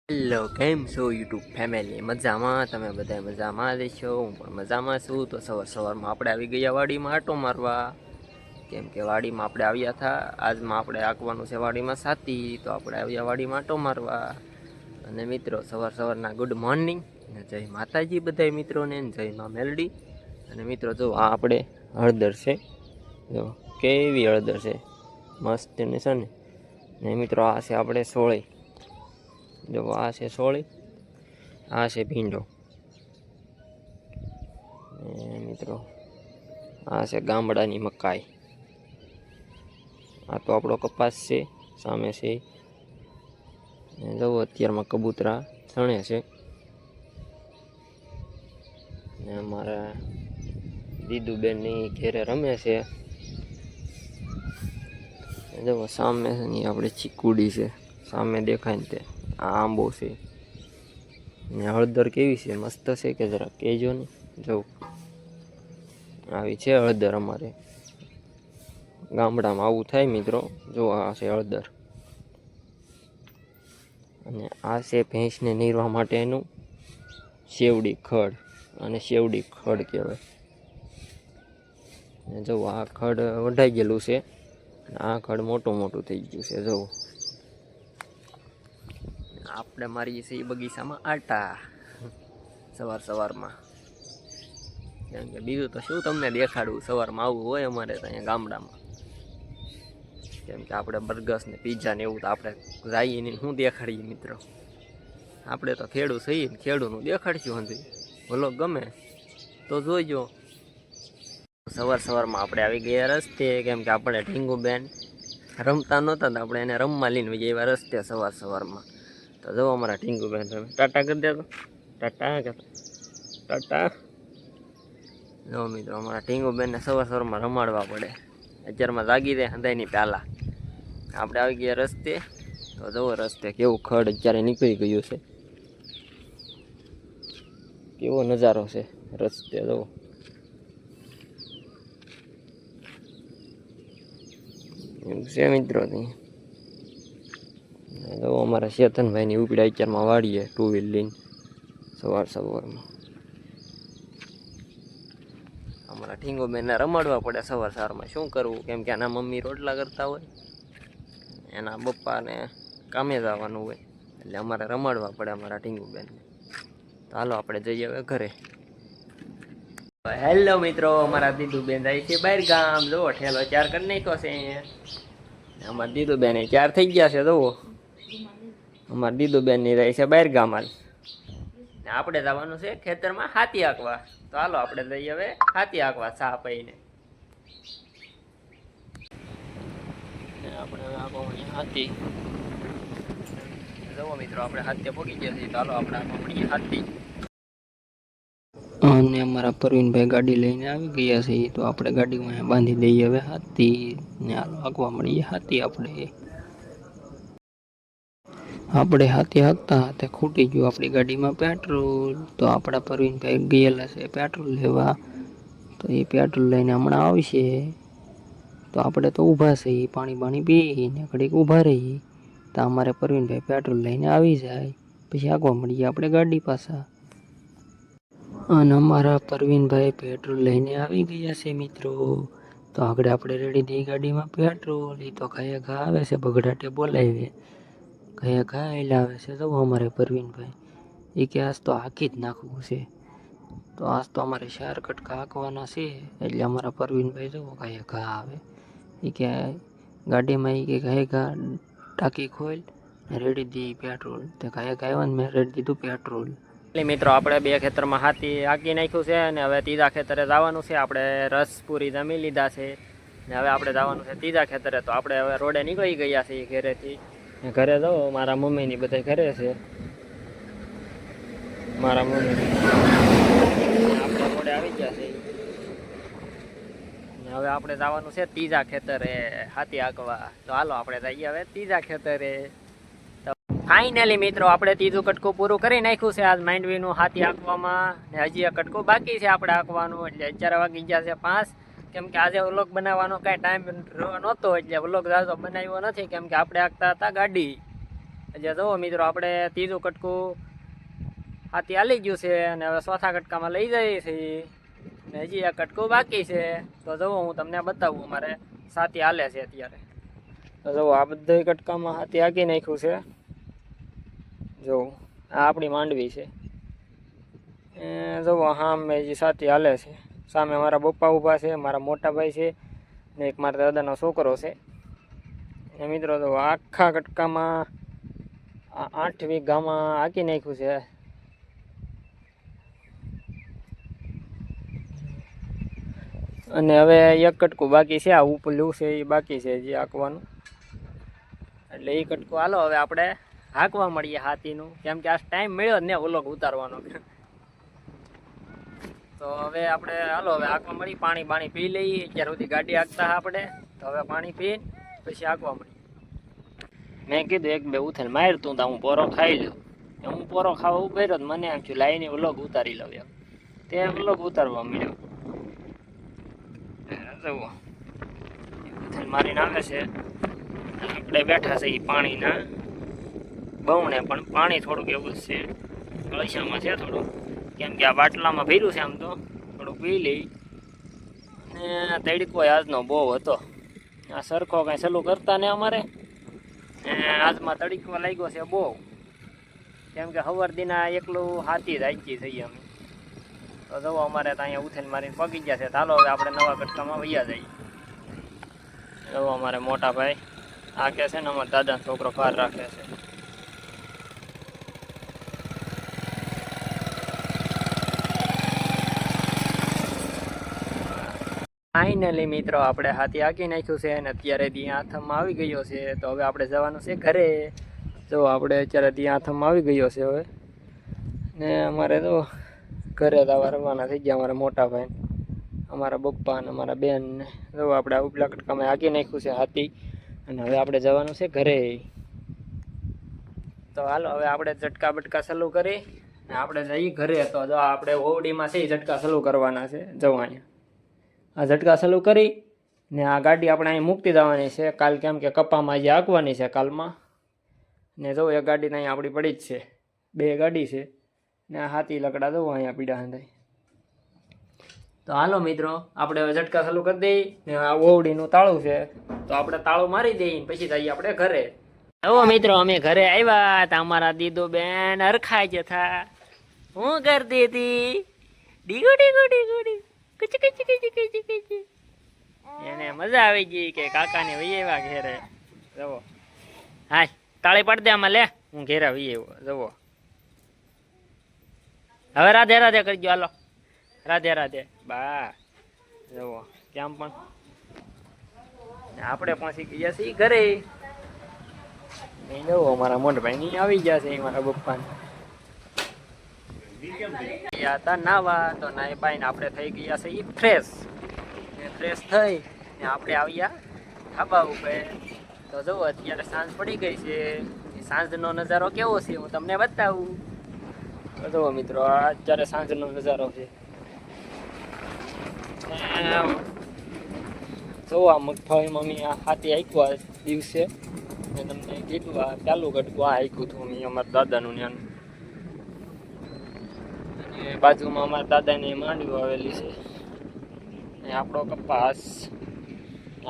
Hello, કેમ છો YouTube family? મજામાં? તમે બધા મજામાં રહેશો? હું પણ મજામાં છું. તો સવારમાં આપણે આવી ગયા વાડીમાં આટો મારવા. કેમ કે વાડીમાં આપણે આવ્યા હતા. આજમાં આપણે આંકવાનું છે વાડીમાં સાથી. તો આપણે આવ્યા વાડીમાં આટો મારવા. અને મિત્રો, સવારના ગુડ મોર્નિંગ. જય માતાજી બધા મિત્રોને, જય મા મેલડી. અને મિત્રો, જો આ આપણે હળદર છે. જો કેવી હળદર છે, મસ્ત ને છે ને મિત્રો, આ છે આપણે સોળી. જો આ છે સોળી, આ છે ભીંડો. મિત્રો, આ છે ગામડાની મકાઈ. આ તો આપણો કપાસ છે, સામે છે. જુઓ, અત્યારમાં કબૂતરા છણે છે. ને અમારા દીદુબેનની ઘેરે રમે છે. જુઓ, સામે આપણે ચીકુડી છે, સામે દેખાય ને તે. આ આંબો છે ને હળદર કેવી છે, મસ્ત છે કે જરા કહેજો ને. જવું આવી છે હળદર. અમારે ગામડામાં આવું થાય મિત્રો. જો આ છે હળદર. અને આ છે ભેંસને નીરવા માટેનું શેવડી ખડ. અને શેવડી ખડ કહેવાય. જો આ ખડ વઢાઈ ગયેલું છે. આ ખડ મોટું થઈ ગયું છે. જો આપણે મારીએ છીએ બગીચામાં આટા સવારમાં. કેમ કે બીજું તો શું તમને દેખાડવું, સવારમાં આવવું હોય અમારે તો અહીંયા ગામડામાં. કેમ કે આપણે બર્ગર્સ ને પીઝા ને એવું તો આપણે જઈએ ને શું દેખાડીએ મિત્રો. આપણે તો ખેડૂત છીએ ને ખેડૂતનું દેખાડશું હંધી. ભલો ગમે તો જોઈજો. સવારમાં આપણે આવી ગયા રસ્તે. કેમ કે આપણે ઢીંગુબેન રમતા નહોતા તો આપણે એને રમવા લઈને ગયા રસ્તે સવારમાં. તો જો અમારા ઢીંગુબેન રમે. ટાટા કરી દેતો, ટાટા. જો મિત્રો, અમારા ઢીંગુબેનને સવારમાં રમાડવા પડે. અત્યારમાં જાગી દે હંધાઈની પહેલાં. આપણે આવી ગયા રસ્તે. તો જુઓ રસ્તે કેવું ખડ અત્યારે નીકળી ગયું છે. કેવો નજારો છે રસ્તે. જુઓ, એવું છે મિત્રો. જો અમારા ચેતનભાઈની ઉપડ્યા અત્યારમાં વાળીએ ટુ વ્હીલ લઈને સવારમાં. અમારા ઠીંગુબેનને રમાડવા પડે સવારમાં. શું કરવું, કેમ કે એના મમ્મી રોટલા કરતા હોય, એના પપ્પાને કામે જવાનું હોય, એટલે અમારે રમાડવા પડે અમારા ઠીંગુબેનને. તો હાલો આપણે જઈએ હવે ઘરે. હેલો મિત્રો, અમારા દીદુબેન જાય છે બહાર ગામ. જો ઠેલો 4 કરી નાખ્યો છે. અમારા દીદુબેન 4 થઈ ગયા છે. જુઓ, અમારા દીદુબેન ની રહી છે બહાર ગામ. આપણે જવાનું છે ખેતરમાં હાથી આંકવા. તો હાલો આપણે જઈએ હવે હાથી આંકવા ચા પીને. આપણે આંકવા હાથી. જુઓ મિત્રો, આપણે હાથે પહોંચી ગયા છીએ. તો હાલો આપણે આંકવા મળીએ હાથી. અને અમારા પરવીનભાઈ ગાડી લઈને આવી ગયા છે. તો આપણે ગાડીમાં બાંધી દઈએ હવે હાથી ને હાલો આંકવા મળીએ હાથી. આપણે હાથી હાંકતા હાથે ખૂટી ગયું આપણી ગાડીમાં પેટ્રોલ. તો આપણા પરવીનભાઈ ગયેલા છે પેટ્રોલ લેવા. તો એ પેટ્રોલ લઈને હમણાં આવશે. તો આપણે તો ઊભા છીએ, પાણી પીને ઘડીક ઊભા રહીએ. તો અમારે પરવીનભાઈ પેટ્રોલ લઈને આવી જાય, પછી આંકવા મળીએ આપણે ગાડી પાછા. અને અમારા પરવીનભાઈ પેટ્રોલ લઈને આવી ગયા છે મિત્રો. તો આગળ આપણે રેડી દઈએ ગાડીમાં પેટ્રોલ. એ તો ઘા આવે છે, બગડાટે બોલાવીએ. ઘા આવે છે. જુઓ અમારે પરવીનભાઈ એ કે આજ તો હાંકી જ નાખવું છે. તો આજ તો અમારે 4 કટકા હાંકવાના છે. એટલે અમારા પરવીનભાઈ જુઓ ઘા આવે. એ કે ગાડીમાં એ કે ઘા ટાંકી ખોલ રેડી દી પેટ્રોલ. તે ઘા આવ્યા ને મેં રેડી દીધું પેટ્રોલ. મિત્રો, આપણે 2 ખેતરમાં હાથી હાંકી નાખ્યું છે. અને હવે 3જા ખેતરે જવાનું છે. આપણે રસ પૂરી જમી લીધા છે ને હવે આપણે જવાનું છે 3જા ખેતરે. તો આપણે હવે રોડે નીકળી ગયા છીએ ઘરેથી. ઘરે જાઓ, મારા મમ્મીની બધા ઘરે છે. મારા મમ્મી આપણે રોડે આવી ગયા છે. હવે આપણે જવાનું છે 3જા ખેતરે હાથી હાંકવા. તો હાલો આપણે જઈએ હવે 3જા ખેતરે. ફાઇનલી મિત્રો, આપણે 3જું કટકું પૂરું કરી નાખ્યું છે આજ માંડવીનું હાથી હાંકવામાં. ને હજી એક કટકું બાકી છે આપણે હાંકવાનું. એટલે 11 વાગી ગયા છે 5. કેમ કે આજે વ્લોગ બનાવવાનો કાંઈ ટાઈમ નહોતો, એટલે વ્લોગ ઝાઝો બનાવ્યો નથી. કેમ કે આપણે હાંકતા હતા ગાડી. એટલે જુઓ મિત્રો આપણે ત્રીજું કટકું હાથી હાલી ગયું છે અને હવે ચોથા કટકામાં લઈ જઈએ છીએ ને હજી એક કટકું બાકી છે. તો જુઓ હું તમને બતાવું અમારે સાથી હાલે છે અત્યારે. તો જુઓ આ બધા કટકામાં હાથી હાકી નાખ્યું છે. જુઓ આ આપણી માંડવી છે. જુઓ હા મેં હજી સાથી હાલે છે. સામે મારા પપ્પા ઊભા છે, મારા મોટા ભાઈ છે ને એક મારા દાદાનો છોકરો છે. એ મિત્રો તો આખા કટકામાં 8 વીઘામાં હાકી નાખ્યું છે. અને હવે એક કટકું બાકી છે, આ ઉપલું છે એ બાકી છે જે હાંકવાનું. એટલે એ કટકું હાલો હવે આપણે હાંકવા મળીએ હાથીનું, કેમ કે આ ટાઈમ મળ્યો જ ને વ્લોગ ઉતારવાનો. તો હવે આપણે હાલો હવે હાંકવા મળી, પાણી પી લઈએ. અત્યાર સુધી ગાડી હાંકતા આપણે, તો હવે પાણી પી પછી હાંકવા મળી. મેં કીધું એક બે ઉથલ માર તું તો હું પોરો ખાઈ લઉં. હું પોરો ખાવા ઉભો રહ્યો, મને એમ થયું લાઈને વ્લોગ ઉતારી લઉં એમ. તે વ્લોગ ઉતારવા મળ્યો. મારીને આવે છે, આપણે બેઠા છે એ પાણીના બહુને, પણ પાણી થોડુંક એવું જ છે, કળશામાં છે થોડું, કેમ કે આ બાટલામાં ભર્યું છે. આમ તો થોડુંક પી લઈ. ને તડકો આજનો બહુ હતો, આ સરખો કાંઈ સલું કરતા ને અમારે આજમાં તડકો લાગ્યો છે બહુ, કેમ કે હવાર દીના એકલું હાથી જ હાકી જઈએ અમે. તો જુઓ અમારે તો અહીંયા ઉથેલ મારીને પગી ગયા છે. ચાલો હવે આપણે નવા કટકામાં વૈયા જઈએ. જુઓ અમારે મોટા ભાઈ આ કે છે ને અમારા દાદાનો છોકરો કાર રાખે છે. ફાઇનલી મિત્રો આપણે હાથી હાકી નાખ્યું છે અને અત્યારે ત્યાં આથમમાં આવી ગયો છે. તો હવે આપણે જવાનું છે ઘરે. જો આપણે અત્યારે ત્યાં આથમમાં આવી ગયો છે હવે, ને અમારે તો ઘરે જવા રવાના થઈ ગયા. અમારા મોટા ભાઈ, અમારા પપ્પા અને અમારા બેન ને જો આપણે ઉપલા કટકામાં હાકી નાખ્યું છે હાથી, અને હવે આપણે જવાનું છે ઘરે. તો હાલો હવે આપણે ઝટકા બટકા ચાલુ કરી ને આપણે જઈએ ઘરે. તો જો આપણે ઓવડીમાં છે ઝટકા ચાલુ કરવાના છે. જવા અહીંયા આ ઝટકા ચાલુ કરી ને આ ગાડી આપણે અહીં મૂકતી જવાની છે કાલ, કેમ કે કપામાં જે હાંકવાની છે કાલમાં. ને જો એક ગાડી અહીં આપણી પડી જ છે, 2 ગાડી છે ને આ હાથી લકડા દઉં અહીંયા પીડા હંધાઈ. તો હાલો મિત્રો આપણે હવે ઝટકા ચાલુ કરી દઈએ ને આ ઓવડીનું તાળું છે તો આપણે તાળું મારી દઈએ પછી જઈએ આપણે ઘરે. હવે મિત્રો અમે ઘરે આવ્યા તો અમારા દીદો બેન હરખાઈ જતા. હું કરતી હતી ડીગો ડીગો ડીગો ડીગો એને મજા આવી ગઈ કે કાકાને વહી આવ્યા ઘેરે. જવો હા તાળી પાડી દે આમાં, લે હું ઘેરા વહી આવ્યો. જવો હવે રાધે રાધે કરજો. હાલો રાધે રાધે બા. જવો કેમ પણ આપણે પહોંચી ગયા છીએ ઘરે. જવો અમારા મોટભાઈ ની આવી ગયા છે, મારા પપ્પાને ગયા હતા નાવા. તો નાઈ બાઈને આપણે થઈ ગયા છે એ ફ્રેશ થઈ ને આપણે આવ્યા ધાબા ઉપર. તો જુઓ અત્યારે સાંજ પડી ગઈ છે. સાંજનો નજારો કેવો છે હું તમને બતાવું. તો જુઓ મિત્રો આ અત્યારે સાંજનો નજારો છે. જુઓ આ મગફળી મમ્મી આ હાથી હાંકવા દિવસે મેં તમને કીધું આ ચાલુ કટકું આ હાંક્યું હતું મેં અમારા દાદાનું ત્યાંનું. બાજુમાં અમારા દાદાની માંડવી આવેલી છે. આપણો કપાસ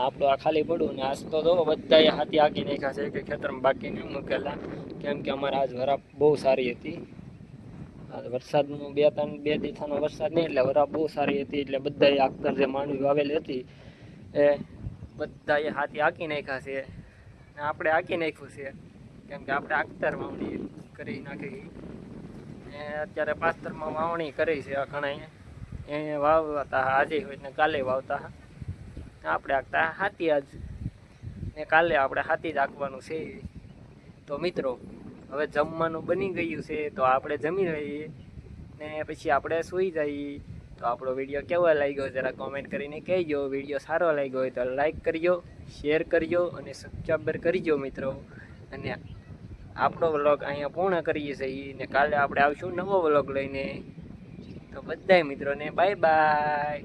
આપણું આ ખાલી પડ્યું ને આજ તો જો બધા હાથી હાકી નાખ્યા છે કે ખેતરમાં બાકી નહીં મૂકેલા, કેમ કે અમારે આજ વરાપ બહુ સારી હતી. વરસાદનું 2 દિવસનો વરસાદ નહીં એટલે વરાપ બહુ સારી હતી. એટલે બધાએ આખતર જે માંડવી વાવેલી હતી એ બધાએ હાથી હાકી નાખ્યા છે ને આપણે હાકી નાખ્યું છે, કેમ કે આપણે આખતર વાવણી કરી નાખી. અત્યારે પાસ્તરમાં વાવણી કરી છે. આ ઘણા એ વાવતા આજે હોય ને કાલે વાવતા, આપણે હાંકતા હાથી આજ ને કાલે આપણે હાથી જ હાંકવાનું છે. તો મિત્રો હવે જમવાનું બની ગયું છે તો આપણે જમી લઈએ ને પછી આપણે સૂઈ જઈએ. તો આપણો વિડીયો કેવો લાગ્યો જરા કોમેન્ટ કરીને કહેજો. વિડીયો સારો લાગ્યો હોય તો લાઈક કરજો, શેર કરજો અને સબસ્ક્રાઈબર કરજો મિત્રો. અને આપણો વ્લોગ અહીંયા પૂર્ણ કરીએ છીએ ને કાલે આપણે આવશું નવો વ્લોગ લઈને. તો બધાય મિત્રોને બાય બાય.